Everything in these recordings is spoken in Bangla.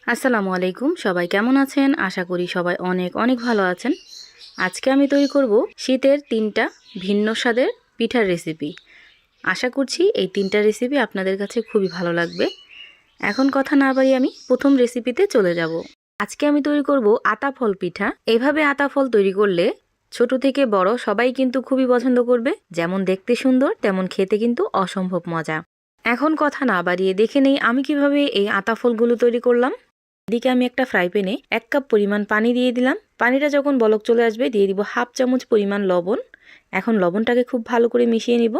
আসসালামু আলাইকুম। সবাই কেমন আছেন? আশা করি সবাই অনেক অনেক ভালো আছেন। আজকে আমি তৈরি করব শীতের 3টা ভিন্ন স্বাদের পিঠার রেসিপি। আশা করছি এই 3টা রেসিপি আপনাদের কাছে খুবই ভালো লাগবে। এখন কথা না বাড়িয়ে আমি প্রথম রেসিপিতে চলে যাব। আজকে আমি তৈরি করব আতাফল পিঠা। এইভাবে আতাফল তৈরি করলে ছোট থেকে বড় সবাই কিন্তু খুবই পছন্দ করবে। যেমন দেখতে সুন্দর তেমন খেতে কিন্তু অসম্ভব মজা। এখন কথা না বাড়িয়ে দেখে নেই আমি কিভাবে এই আতাফলগুলো তৈরি করলাম। এদিকে আমি একটা ফ্রাই প্যানে 1 কাপ পরিমাণ পানি দিয়ে দিলাম। পানিটা যখন বলক চলে আসবে দিয়ে দিব হাফ চামচ পরিমাণ লবণ। এখন লবণটাকে খুব ভালো করে মিশিয়ে নিব।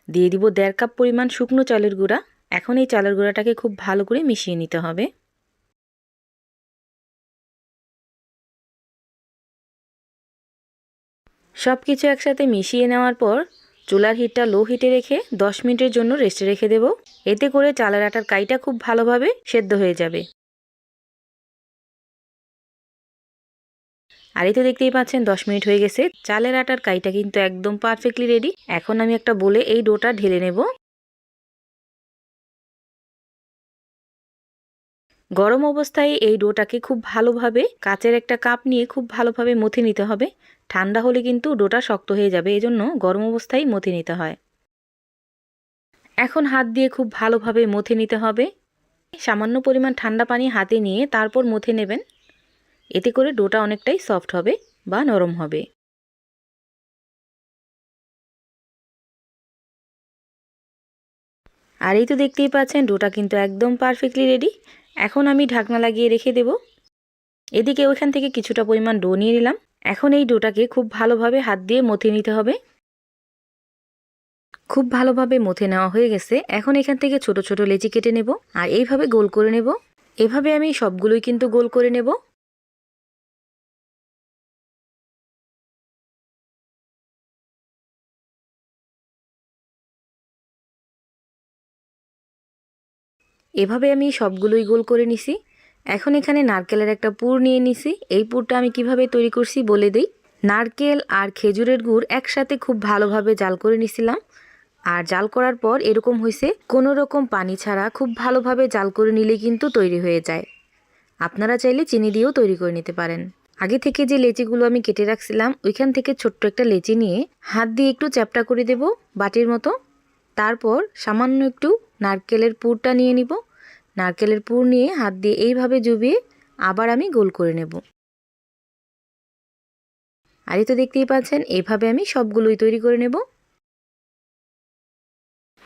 দিয়ে দিব 1.5 কাপ পরিমাণ শুকনো চালের গুঁড়া। এখন এই চালের গুঁড়াটাকে খুব ভালো করে মিশিয়ে নিতে হবে। সব কিছু একসাথে মিশিয়ে নেওয়ার পর চুলার হিটটা লো হিটে রেখে 10 মিনিটের জন্য রেস্টে রেখে দেব। এতে করে চালের আটার কাইটা খুব ভালোভাবে সেদ্ধ হয়ে যাবে। আর এই তো দেখতেই পাচ্ছেন 10 মিনিট হয়ে গেছে। চালের আটার কাইটা কিন্তু একদম পারফেক্টলি রেডি। এখন আমি একটা বলে এই ডোটা ঢেলে নেব। গরম অবস্থায় এই ডোটাকে খুব ভালোভাবে কাচের একটা কাপ নিয়ে খুব ভালোভাবে মথে নিতে হবে। ঠান্ডা হলে কিন্তু ডোটা শক্ত হয়ে যাবে, এজন্য গরম অবস্থায় মথে নিতে হয়। এখন হাত দিয়ে খুব ভালোভাবে মথে নিতে হবে। সামান্য পরিমাণ ঠান্ডা পানি হাতে নিয়ে তারপর মথে নেবেন। এতে করে ডোটা অনেকটাই সফট হবে বা নরম হবে। আর এই তো দেখতেই পাচ্ছেন ডোটা কিন্তু একদম পারফেক্টলি রেডি। এখন আমি ঢাকনা লাগিয়ে রেখে দেব। এদিকে ওইখান থেকে কিছুটা পরিমাণ ডো নিয়ে নিলাম। এখন এই ডোটাকে খুব ভালোভাবে হাত দিয়ে মথে নিতে হবে। খুব ভালোভাবে মথে নেওয়া হয়ে গেছে। এখন এখান থেকে ছোট ছোট লেচি কেটে নেব আর এইভাবে গোল করে নেব। এভাবে আমি সবগুলোই কিন্তু গোল করে নেব। এভাবে আমি সবগুলোই গোল করে নিছি। এখন এখানে নারকেলের একটা পুর নিয়ে নিছি। এই পুরটা আমি কিভাবে তৈরি করছি বলে দেই। নারকেল আর খেজুরের গুড় একসাথে খুব ভালোভাবে জাল করে নিছিলাম। আর জাল করার পর এরকম হয়েছে, কোনো রকম পানি ছাড়া খুব ভালোভাবে জাল করে নিলে কিন্তু তৈরি হয়ে যায়। আপনারা চাইলে চিনি দিয়েও তৈরি করে নিতে পারেন। আগে থেকে যে লেচিগুলো আমি কেটে রাখছিলাম ওইখান থেকে ছোট্ট একটা লেচি নিয়ে হাত দিয়ে একটু চ্যাপটা করে দেব বাটির মতো। তারপর সামান্য একটু নারকেলের পুরটা নিয়ে নিব। নারকেলের পুর নিয়ে হাত দিয়ে এইভাবে জুবিয়ে আবার আমি গোল করে নেব। আর এই তো দেখতেই পাচ্ছেন এইভাবে আমি সবগুলোই তৈরি করে নেব।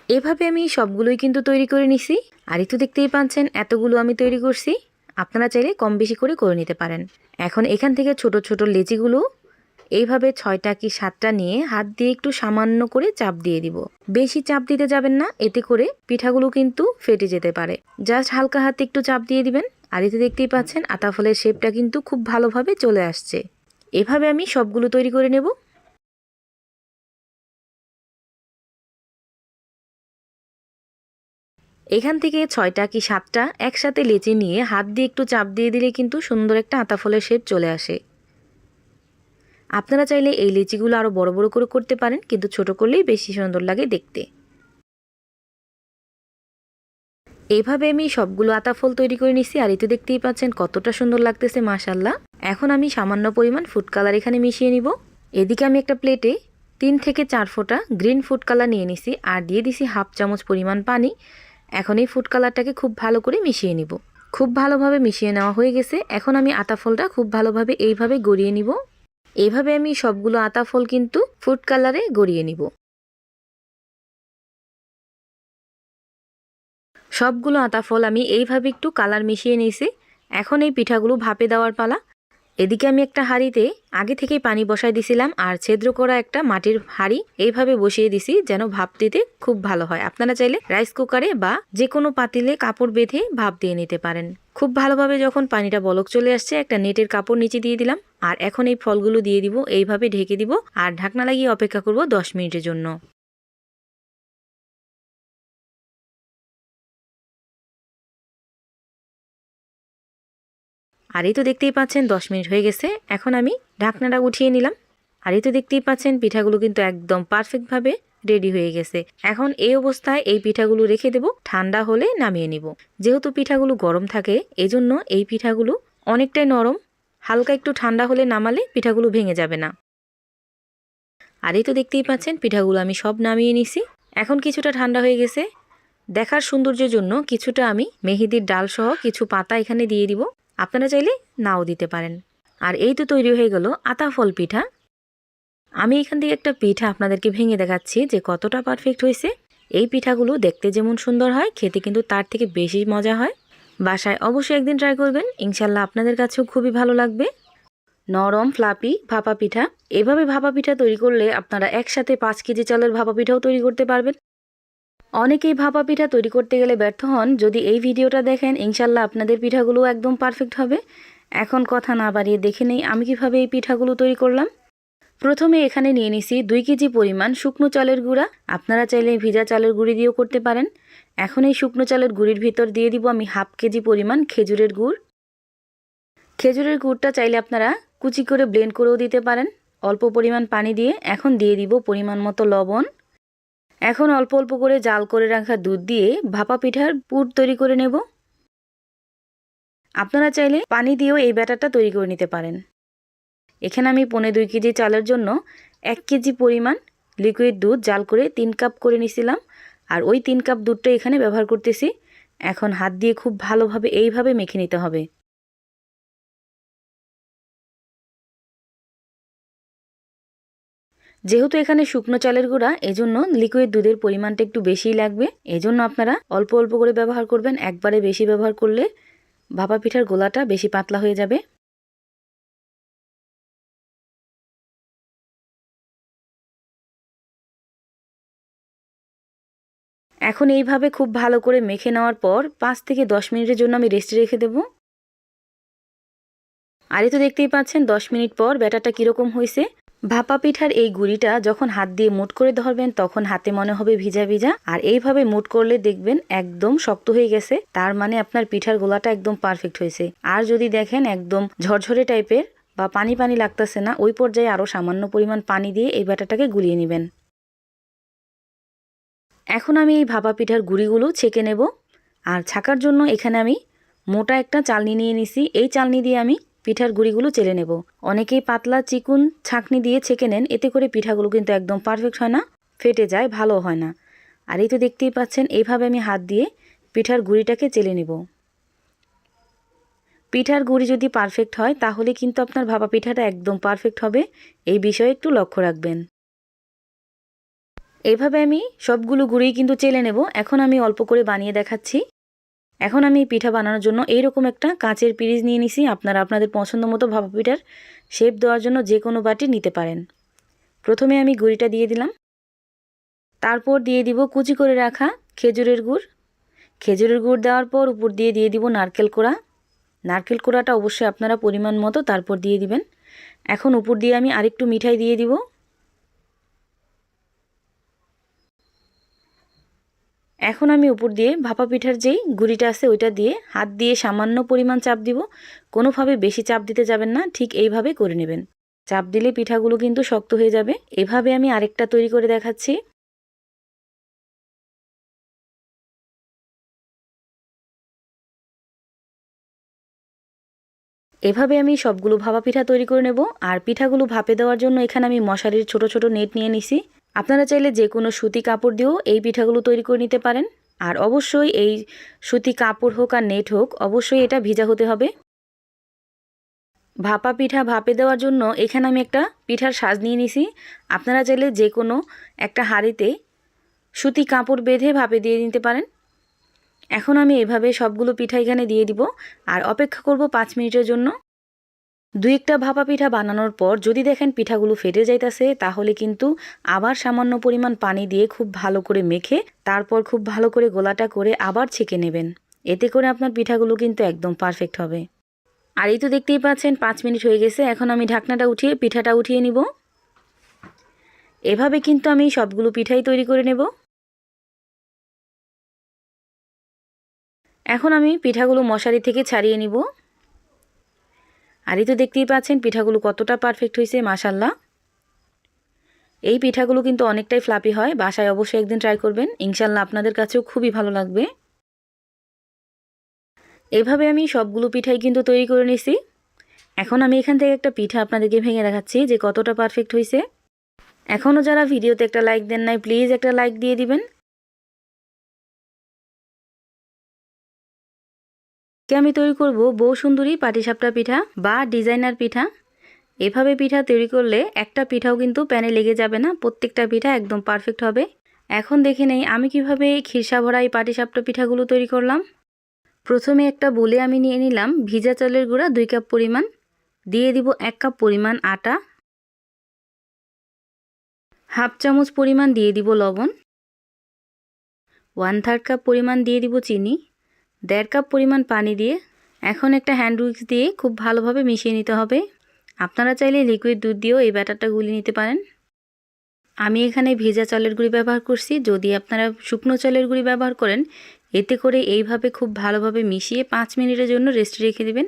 এভাবে আমি সবগুলোই কিন্তু তৈরি করে নিছি। আর এই তো দেখতেই পাচ্ছেন এতগুলো আমি তৈরি করছি। আপনারা চাইলে কম বেশি করে নিতে পারেন। এখন এখান থেকে ছোট ছোট লেচিগুলো এইভাবে 6টা কি 7টা নিয়ে হাত দিয়ে একটু সামান্য করে চাপ দিয়ে দিব। বেশি চাপ দিতে যাবেন না, এতে করে পিঠাগুলো কিন্তু ফেটে যেতে পারে। জাস্ট হালকা হাতে একটু চাপ দিয়ে দিবেন। আর এতে দেখতেই পাচ্ছেন আতাফলের শেপটা কিন্তু খুব ভালোভাবে চলে আসছে। এভাবে আমি সবগুলো তৈরি করে নেব। এখান থেকে 6টা কি 7টা একসাথে লেচি নিয়ে হাত দিয়ে একটু চাপ দিয়ে দিলে কিন্তু সুন্দর একটা আতাফলের শেপ চলে আসে। আপনারা চাইলে এই লেচিগুলো আরও বড় বড় করে করতে পারেন, কিন্তু ছোট করলেই বেশি সুন্দর লাগে দেখতে। এইভাবে আমি সবগুলো আতাফল তৈরি করে নিছি। আর এতে দেখতেই পাচ্ছেন কতটা সুন্দর লাগতেছে মাশাল্লাহ। এখন আমি সামান্য পরিমাণ ফুড কালার এখানে মিশিয়ে নিব। এদিকে আমি একটা প্লেটে 3 থেকে 4 ফোঁটা গ্রিন ফুড কালার নিয়ে নিছি আর দিয়ে দিছি হাফ চামচ পরিমাণ পানি। এখন এই ফুড কালারটাকে খুব ভালো করে মিশিয়ে নিব। খুব ভালোভাবে মিশিয়ে নেওয়া হয়ে গেছে। এখন আমি আতাফলটা খুব ভালোভাবে এইভাবে গড়িয়ে নিব। এইভাবে আমি সবগুলো আতাফল কিন্তু ফুড কালারে গড়িয়ে নিব। সবগুলো আতাফল আমি এইভাবে একটু কালার মিশিয়ে নিয়েছি। এখন এই পিঠাগুলো ভাপে দেওয়ার পালা। এদিকে আমি একটা হাঁড়িতে আগে থেকেই পানি বসাই দিছিলাম আর ছিদ্র করা একটা মাটির হাঁড়ি এইভাবে বসিয়ে দিছি যেন ভাপ দিতে খুব ভালো হয়। আপনারা চাইলে রাইস কুকারে বা যে কোনো পাতিলে কাপড় বেঁধে ভাপ দিয়ে নিতে পারেন। খুব ভালোভাবে যখন পানিটা বলক চলে আসছে একটা নেটের কাপড় নিচে দিয়ে দিলাম। আর এখন এই ফলগুলো দিয়ে দিব, এইভাবে ঢেকে দিব আর ঢাকনা লাগিয়ে অপেক্ষা করব 10 মিনিটের জন্য। আর এই তো দেখতেই পাচ্ছেন 10 মিনিট হয়ে গেছে। এখন আমি ঢাকনাটা উঠিয়ে নিলাম। আর এই তো দেখতেই পাচ্ছেন পিঠাগুলো কিন্তু একদম পারফেক্টভাবে রেডি হয়ে গেছে। এখন এই অবস্থায় এই পিঠাগুলো রেখে দেব, ঠান্ডা হলে নামিয়ে নিব। যেহেতু পিঠাগুলো গরম থাকে এজন্য এই পিঠাগুলো অনেকটাই নরম, হালকা একটু ঠান্ডা হলে নামালে পিঠাগুলো ভেঙে যাবে না। আর এই তো দেখতেই পাচ্ছেন পিঠাগুলো আমি সব নামিয়ে নিছি। এখন কিছুটা ঠান্ডা হয়ে গেছে। দেখার সৌন্দর্যের জন্য কিছুটা আমি মেহেদির ডাল সহ কিছু পাতা এখানে দিয়ে দিব, আপনারা চাইলে নাও দিতে পারেন। আর এই তো তৈরি হয়ে গেল আতাফল পিঠা। আমি এখান থেকে একটা পিঠা আপনাদেরকে ভেঙে দেখাচ্ছি যে কতটা পারফেক্ট হয়েছে। এই পিঠাগুলো দেখতে যেমন সুন্দর হয়, খেতে কিন্তু তার থেকে বেশি মজা হয়। বাসায় অবশ্যই একদিন ট্রাই করবেন, ইনশাল্লাহ আপনাদের কাছেও খুবই ভালো লাগবে। নরম ফ্লাপি ভাপা পিঠা। এভাবে ভাপা পিঠা তৈরি করলে আপনারা একসাথে 5 কেজি চালের ভাপা পিঠাও তৈরি করতে পারবেন। অনেকেই ভাপা পিঠা তৈরি করতে গেলে ব্যর্থ হন, যদি এই ভিডিওটা দেখেন ইনশাল্লাহ আপনাদের পিঠাগুলো একদম পারফেক্ট হবে। এখন কথা না বাড়িয়ে দেখে নেই আমি কিভাবে এই পিঠাগুলো তৈরি করলাম। প্রথমে এখানে নিয়ে নিছি 2 কেজি পরিমাণ শুকনো চালের গুঁড়া, আপনারা চাইলে ভিজা চালের গুঁড়ি দিয়েও করতে পারেন। এখন এই শুকনো চালের গুঁড়ির ভিতর দিয়ে দিব আমি 1/2 কেজি পরিমাণ খেজুরের গুড়। খেজুরের গুড়টা চাইলে আপনারা কুচি করে ব্লেন্ড করেও দিতে পারেন অল্প পরিমাণ পানি দিয়ে। এখন দিয়ে দিব পরিমাণ মতো লবণ। এখন অল্প অল্প করে জাল করে রাখা দুধ দিয়ে ভাপা পিঠার পুর তৈরি করে নেব। আপনারা চাইলে পানি দিয়েও এই ব্যাটারটা তৈরি করে নিতে পারেন। এখানে আমি 2.25 কেজি চালের জন্য 1 কেজি পরিমাণ লিকুইড দুধ জাল করে 3 কাপ করে নিছিলাম, আর ওই 3 কাপ দুধটা এখানে ব্যবহার করতেছি। এখন হাত দিয়ে খুব ভালোভাবে এইভাবে মেখে নিতে হবে। যেহেতু এখানে শুকনো চালের গুঁড়া, এজন্য লিকুইড দুধের পরিমাণটা একটু বেশিই লাগবে। এজন্য আপনারা অল্প অল্প করে ব্যবহার করবেন, একবারে বেশি ব্যবহার করলে ভাপা পিঠার গোলাটা বেশি পাতলা হয়ে যাবে। এখন এইভাবে খুব ভালো করে মেখে নেওয়ার পর 5 থেকে 10 মিনিটের জন্য আমি রেস্টে রেখে দেব। আর এই তো দেখতেই পাচ্ছেন 10 মিনিট পর ব্যাটারটা কীরকম হয়েছে। ভাপা পিঠার এই গুঁড়িটা যখন হাত দিয়ে মুট করে ধরবেন তখন হাতে মনে হবে ভিজা ভিজা, আর এইভাবে মুট করলে দেখবেন একদম শক্ত হয়ে গেছে, তার মানে আপনার পিঠার গোলাটা একদম পারফেক্ট হয়েছে। আর যদি দেখেন একদম ঝরঝরে টাইপের বা পানি পানি লাগতেছে না, ওই পর্যায়ে আরও সামান্য পরিমাণ পানি দিয়ে এই ব্যাটারটাকে গুলিয়ে নেবেন। এখন আমি এই ভাপা পিঠার গুঁড়িগুলো ছেঁকে নেব। আর ছাকার জন্য এখানে আমি মোটা একটা চালনি নিয়ে নিছি। এই চালনি দিয়ে আমি পিঠার গুঁড়িগুলো চেলে নেব। অনেকেই পাতলা চিকুন ছাঁকনি দিয়ে ছেঁকে নেন, এতে করে পিঠাগুলো কিন্তু একদম পারফেক্ট হয় না, ফেটে যায়, ভালো হয় না। আর এই তো দেখতেই পাচ্ছেন এইভাবে আমি হাত দিয়ে পিঠার গুঁড়িটাকে চেলে নেব। পিঠার গুঁড়ি যদি পারফেক্ট হয় তাহলে কিন্তু আপনার ভাপা পিঠাটা একদম পারফেক্ট হবে, এই বিষয়ে একটু লক্ষ্য রাখবেন। এইভাবে আমি সবগুলো গুঁড়ি কিন্তু চেলে নেব। এখন আমি অল্প করে বানিয়ে দেখাচ্ছি। এখন আমি পিঠা বানানোর জন্য এইরকম একটা কাঁচের পিরিচ নিয়ে নিছি। আপনারা আপনাদের পছন্দ মতো ভাপা পিঠার শেপ দেওয়ার জন্য যে কোনো বাটি নিতে পারেন। প্রথমে আমি গুঁড়িটা দিয়ে দিলাম, তারপর দিয়ে দিব কুচি করে রাখা খেজুরের গুড়। খেজুরের গুড় দেওয়ার পর উপর দিয়ে দিব নারকেল কোড়া। নারকেল কোড়াটা অবশ্যই আপনারা পরিমাণ মতো তারপর দিয়ে দিবেন। এখন উপর দিয়ে আমি আরেকটু মিঠাই দিয়ে দিব। এখন আমি উপর দিয়ে ভাপা পিঠার যেই গুঁড়িটা আছে ওইটা দিয়ে হাত দিয়ে সামান্য পরিমাণ চাপ দিব। কোনোভাবে বেশি চাপ দিতে যাবেন না, ঠিক এইভাবে করে নেবেন। চাপ দিলে পিঠাগুলো কিন্তু শক্ত হয়ে যাবে। এভাবে আমি আরেকটা তৈরি করে দেখাচ্ছি। এভাবে আমি সবগুলো ভাপা পিঠা তৈরি করে নেব। আর পিঠাগুলো ভাপে দেওয়ার জন্য এখানে আমি মশারির ছোট ছোট নেট নিয়ে নিছি। আপনারা চাইলে যে কোনো সুতি কাপড় দিয়েও এই পিঠাগুলো তৈরি করে নিতে পারেন। আর অবশ্যই এই সুতি কাপড় হোক আর নেট হোক, অবশ্যই এটা ভিজা হতে হবে। ভাপা পিঠা ভাপে দেওয়ার জন্য এখানে আমি একটা পিঠার সাজ নিয়ে নিছি। আপনারা চাইলে যে কোনো একটা হাঁড়িতে সুতি কাপড় বেঁধে ভাপে দিয়ে নিতে পারেন। এখন আমি এভাবে সবগুলো পিঠা এখানে দিয়ে দিব আর অপেক্ষা করব 5 মিনিটের জন্য। 2-1টা ভাপা পিঠা বানানোর পর যদি দেখেন পিঠাগুলো ফেটে যাইতেছে, তাহলে কিন্তু আবার সামান্য পরিমাণ পানি দিয়ে খুব ভালো করে মেখে তারপর খুব ভালো করে গোলাটা করে আবার ছেঁকে নেবেন। এতে করে আপনার পিঠাগুলো কিন্তু একদম পারফেক্ট হবে। আর এই তো দেখতেই পাচ্ছেন 5 মিনিট হয়ে গেছে। এখন আমি ঢাকনাটা উঠিয়ে পিঠাটা উঠিয়ে নিব। এভাবে কিন্তু আমি সবগুলো পিঠাই তৈরি করে নেব। এখন আমি পিঠাগুলো মশারি থেকে ছাড়িয়ে নিব। আর এই তো দেখতেই পাচ্ছেন পিঠাগুলো কতটা পারফেক্ট হয়েছে, মাশাআল্লাহ। এই পিঠাগুলো কিন্তু অনেকটাই ফ্লাপি হয়, বাসায় অবশ্যই একদিন ট্রাই করবেন, ইনশাল্লাহ আপনাদের কাছেও খুবই ভালো লাগবে। এভাবে আমি সবগুলো পিঠাই কিন্তু তৈরি করে নিছি। এখন আমি এখান থেকে একটা পিঠা আপনাদেরকে ভেঙে দেখাচ্ছি যে কতটা পারফেক্ট হয়েছে। এখনও যারা ভিডিওতে একটা লাইক দেন নাই, প্লিজ একটা লাইক দিয়ে দিবেন। আমি তৈরি করব বউ সুন্দরী পাটিসাপটা পিঠা বা ডিজাইনার পিঠা। এভাবে পিঠা তৈরি করলে একটা পিঠাও কিন্তু প্যানে লেগে যাবে না, প্রত্যেকটা পিঠা একদম পারফেক্ট হবে। এখন দেখে নেই আমি কিভাবে খিরসা ভরা এই পাটিসাপটা পিঠাগুলো তৈরি করলাম। প্রথমে একটা বলে আমি নিয়ে নিলাম ভিজা চালের গুঁড়া 2 কাপ পরিমাণ, দিয়ে দিব 1 কাপ পরিমাণ আটা, হাফ চামচ পরিমাণ দিয়ে দিব লবণ, 1/3 কাপ পরিমাণ দিয়ে দিব চিনি, 1.5 কাপ পরিমাণ পানি দিয়ে এখন একটা হ্যান্ড উইক্স দিয়ে খুব ভালোভাবে মিশিয়ে নিতে হবে। আপনারা চাইলে লিকুইড দুধ দিয়েও এই ব্যাটারটা গুলিয়ে নিতে পারেন। আমি এখানে ভেজা চালের গুঁড়ি ব্যবহার করছি, যদি আপনারা শুকনো চালের গুঁড়ি ব্যবহার করেন এতে করে এইভাবে খুব ভালোভাবে মিশিয়ে 5 মিনিটের জন্য রেস্টে রেখে দিবেন।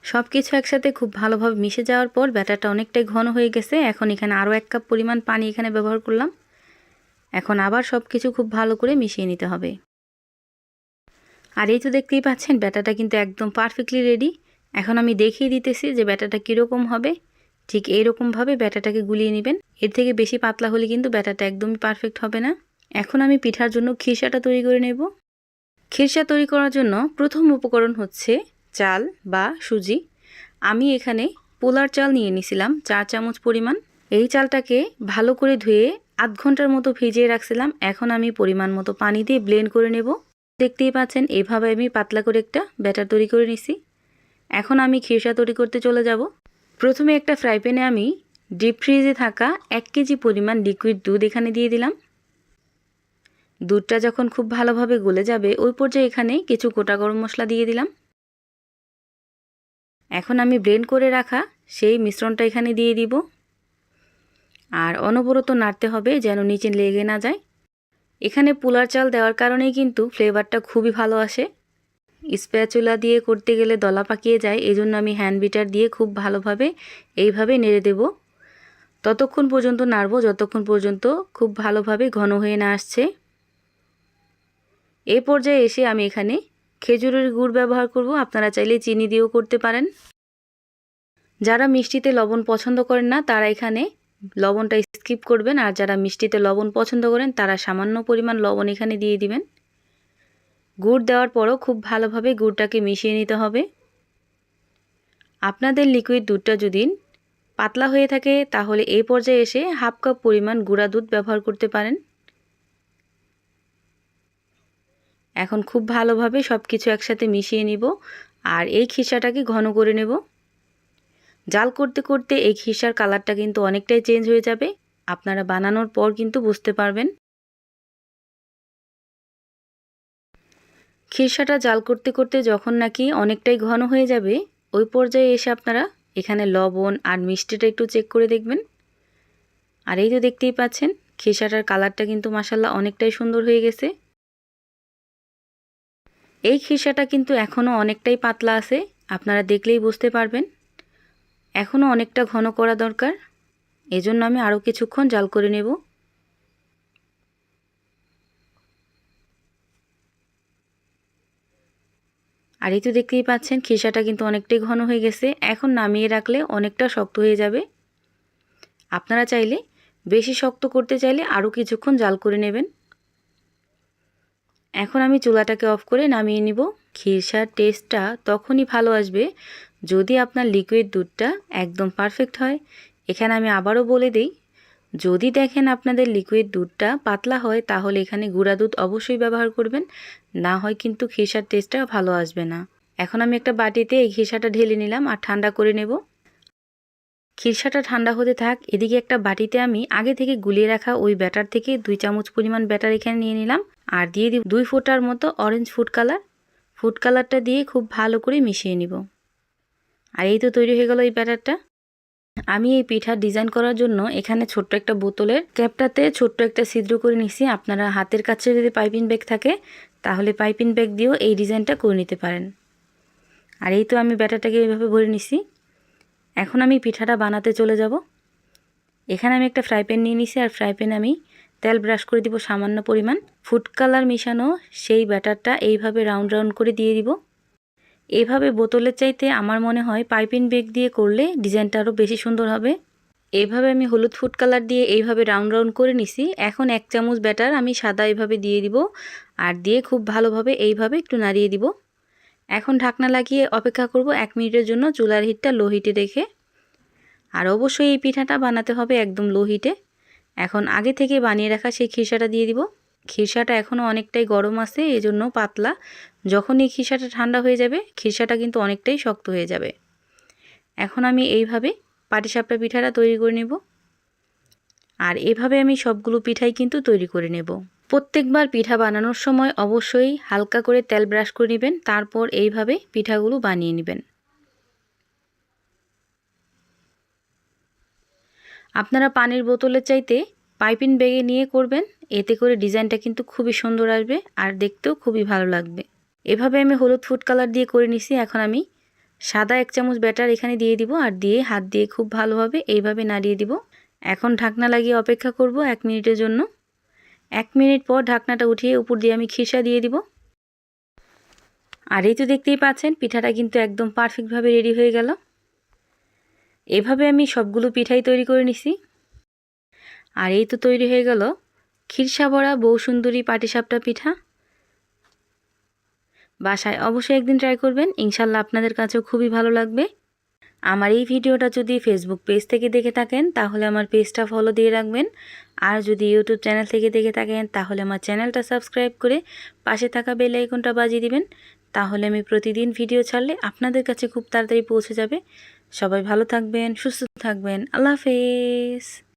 সব কিছু একসাথে খুব ভালোভাবে মিশে যাওয়ার পর ব্যাটারটা অনেকটাই ঘন হয়ে গেছে। এখন এখানে আরও 1 কাপ পরিমাণ পানি এখানে ব্যবহার করলাম। এখন আবার সব কিছু খুব ভালো করে মিশিয়ে নিতে হবে। আর এই তো দেখতেই পাচ্ছেন ব্যাটারটা কিন্তু একদম পারফেক্টলি রেডি। এখন আমি দেখিয়ে দিতেছি যে ব্যাটারটা কীরকম হবে। ঠিক এইরকমভাবে ব্যাটারটাকে গুলিয়ে নেবেন। এর থেকে বেশি পাতলা হলে কিন্তু ব্যাটারটা একদমই পারফেক্ট হবে না। এখন আমি পিঠার জন্য খিরসাটা তৈরি করে নেব। খিরসা তৈরি করার জন্য প্রথম উপকরণ হচ্ছে চাল বা সুজি। আমি এখানে পোলার চাল নিয়ে নিয়েছিলাম 4 চামচ পরিমাণ। এই চালটাকে ভালো করে ধুয়ে আধ ঘন্টার মতো ভিজিয়ে রাখছিলাম। এখন আমি পরিমাণ মতো পানি দিয়ে ব্লেন্ড করে নেব। দেখতেই পাচ্ছেন এইভাবে আমি পাতলা করে একটা ব্যাটার তৈরি করে নিছি। এখন আমি খিরসা তৈরি করতে চলে যাব। প্রথমে একটা ফ্রাই প্যানে আমি ডিপ ফ্রিজে থাকা 1 কেজি পরিমাণ লিকুইড দুধ এখানে দিয়ে দিলাম। দুধটা যখন খুব ভালোভাবে গলে যাবে ওই পর্যায়ে এখানে কিছু গোটা গরম মশলা দিয়ে দিলাম। এখন আমি ব্লেন্ড করে রাখা সেই মিশ্রণটা এখানে দিয়ে দিব। আর অনবরত নাড়তে হবে যেন নিচে লেগে না যায়। এখানে পোলার চাল দেওয়ার কারণেই কিন্তু ফ্লেভারটা খুবই ভালো আসে। স্প্যাচুলা দিয়ে করতে গেলে দলা পাকিয়ে যায়, এজন্য আমি হ্যান্ড বিটার দিয়ে খুব ভালোভাবে এইভাবে নেড়ে দেব। ততক্ষণ পর্যন্ত নাড়ব যতক্ষণ পর্যন্ত খুব ভালোভাবে ঘন হয়ে না আসছে। এই পর্যায়ে এসে আমি এখানে খেজুরের গুড় ব্যবহার করব, আপনারা চাইলে চিনি দিয়েও করতে পারেন। যারা মিষ্টিতে লবণ পছন্দ করেন না তারা এখানে লবণটা স্কিপ করবেন, আর যারা মিষ্টিতে লবণ পছন্দ করেন তারা সামান্য পরিমাণ লবণ এখানে দিয়ে দিবেন। গুড় দেওয়ার পরও খুব ভালোভাবে গুড়টাকে মিশিয়ে নিতে হবে। আপনাদের লিকুইড দুধটা যদি পাতলা হয়ে থাকে তাহলে এই পর্যায়ে এসে হাফ কাপ পরিমাণ গুঁড়া দুধ ব্যবহার করতে পারেন। এখন খুব ভালোভাবে সব কিছু একসাথে মিশিয়ে নিব আর এই খিরসাটাকে ঘন করে নেব। জাল করতে করতে এই খিরসার কালারটা কিন্তু অনেকটাই চেঞ্জ হয়ে যাবে, আপনারা বানানোর পর কিন্তু বুঝতে পারবেন। খিরসাটা জাল করতে করতে যখন নাকি অনেকটাই ঘন হয়ে যাবে ওই পর্যায়ে এসে আপনারা এখানে লবণ আর মিষ্টিটা একটু চেক করে দেখবেন। আর এই তো দেখতেই পাচ্ছেন খিরসাটার কালারটা কিন্তু মাশাআল্লাহ অনেকটাই সুন্দর হয়ে গেছে। এই খিরসাটা কিন্তু এখনও অনেকটাই পাতলা আছে, আপনারা দেখলেই বুঝতে পারবেন। এখনও অনেকটা ঘন করা দরকার, এজন্য আমি আরও কিছুক্ষণ জাল করে নেব। আর এই তো দেখতেই পাচ্ছেন খিরসাটা কিন্তু অনেকটাই ঘন হয়ে গেছে। এখন নামিয়ে রাখলে অনেকটা শক্ত হয়ে যাবে। আপনারা চাইলে বেশি শক্ত করতে চাইলে আরও কিছুক্ষণ জাল করে নেবেন। এখন আমি চুলাটাকে অফ করে নামিয়ে নিব। খিরসার টেস্টটা তখনই ভালো আসবে যদি আপনার লিকুইড দুধটা একদম পারফেক্ট হয়। এখানে আমি আবারও বলে দিই, যদি দেখেন আপনাদের লিকুইড দুধটা পাতলা হয় তাহলে এখানে গুঁড়া দুধ অবশ্যই ব্যবহার করবেন, না হয় কিন্তু খিরসার টেস্টটা ভালো আসবে না। এখন আমি একটা বাটিতে এই খিরসাটা ঢেলে নিলাম আর ঠান্ডা করে নেব। খিরসাটা ঠান্ডা হতে থাক, এদিকে একটা বাটিতে আমি আগে থেকে গুলিয়ে রাখা ওই ব্যাটার থেকে 2 চামচ পরিমাণ ব্যাটার এখানে নিয়ে নিলাম আর দিয়ে দিব 2 ফোঁটার মতো অরেঞ্জ ফুড কালার। ফুড কালারটা দিয়ে খুব ভালো করে মিশিয়ে নিব। আর এই তো তৈরি হয়ে গেল এই ব্যাটারটা। আমি এই পিঠা ডিজাইন করার জন্য এখানে ছোট্ট একটা বোতলের ক্যাপটাতে ছোট্ট একটা ছিদ্র করে নিছি। আপনারা হাতের কাছে যদি পাইপিং ব্যাগ থাকে তাহলে পাইপিং ব্যাগ দিয়েও এই ডিজাইনটা করে নিতে পারেন। আর এই তো আমি ব্যাটারটাকে এইভাবে ভরে নিছি। এখন আমি পিঠাটা বানাতে চলে যাব। এখানে আমি একটা ফ্রাই প্যান নিয়ে নিছি, আর ফ্রাই প্যানে আমি তেল ব্রাশ করে দিব সামান্য পরিমাণ। ফুড কালার মিশানো সেই ব্যাটারটা এইভাবে রাউন্ড রাউন্ড করে দিয়ে দিব। এইভাবে বোতলের চাইতে আমার মনে হয় পাইপিং ব্যাগ দিয়ে করলে ডিজাইনটা আরও বেশি সুন্দর হবে। এইভাবে আমি হলুদ ফুড কালার দিয়ে এইভাবে রাউন্ড রাউন্ড করে নিছি। এখন 1 চামচ ব্যাটার আমি সাদা এইভাবে দিয়ে দিব, আর দিয়ে খুব ভালোভাবে এইভাবে একটু নাড়িয়ে দিব। এখন ঢাকনা লাগিয়ে অপেক্ষা করব 1 মিনিটের জন্য, চুলার হিটটা লো হিটে রেখে। আর অবশ্যই এই পিঠাটা বানাতে হবে একদম লো হিটে। এখন আগে থেকে বানিয়ে রাখা সেই খিরসাটা দিয়ে দিব। খিরসাটা এখনও অনেকটাই গরম আছে, এজন্য পাতলা। যখন এই খিরসাটা ঠান্ডা হয়ে যাবে, খিরসাটা কিন্তু অনেকটাই শক্ত হয়ে যাবে। এখন আমি এইভাবে পাটিসাপটা পিঠাটা তৈরি করে নেব, আর এভাবে আমি সবগুলো পিঠাই কিন্তু তৈরি করে নেব। প্রত্যেকবার পিঠা বানানোর সময় অবশ্যই হালকা করে তেল ব্রাশ করে নেবেন, তারপর এইভাবে পিঠাগুলো বানিয়ে নেবেন। আপনারা পানির বোতলের চাইতে পাইপিং ব্যাগে নিয়ে করবেন, এতে করে ডিজাইনটা কিন্তু খুবই সুন্দর আসবে আর দেখতেও খুবই ভালো লাগবে। এভাবে আমি হলুদ ফুড কালার দিয়ে করে নিছি। এখন আমি সাদা 1 চামচ ব্যাটার এখানে দিয়ে দিব, আর দিয়ে হাত দিয়ে খুব ভালোভাবে এইভাবে নাড়িয়ে দিব। এখন ঢাকনা লাগিয়ে অপেক্ষা করব 1 মিনিটের জন্য। 1 মিনিট পর ঢাকনাটা উঠিয়ে উপর দিয়ে আমি খিরসা দিয়ে দিব। আর এই তো দেখতেই পাচ্ছেন পিঠাটা কিন্তু একদম পারফেক্টভাবে রেডি হয়ে গেল। এভাবে আমি সবগুলো পিঠাই তৈরি করে নিছি। আর এই তো তৈরি হয়ে গেল খিরসা ভরা বউ সুন্দরী পাটিসাপটা পিঠা। বাসায় অবশ্যই একদিন ট্রাই করবেন, ইনশাল্লাহ আপনাদের কাছেও খুবই ভালো লাগবে। আমার এই ভিডিওটা যদি ফেসবুক পেজ থেকে দেখে থাকেন তাহলে আমার পেজটা ফলো দিয়ে রাখবেন, আর যদি ইউটিউব চ্যানেল থেকে দেখে থাকেন তাহলে আমার চ্যানেলটা সাবস্ক্রাইব করে পাশে থাকা বেল আইকনটা বাজিয়ে দিবেন। তাহলে আমি প্রতিদিন ভিডিও ছাড়লে আপনাদের কাছে খুব তাড়াতাড়ি পৌঁছে যাবে। সবাই ভালো থাকবেন, সুস্থ থাকবেন। আল্লাহ হাফেজ।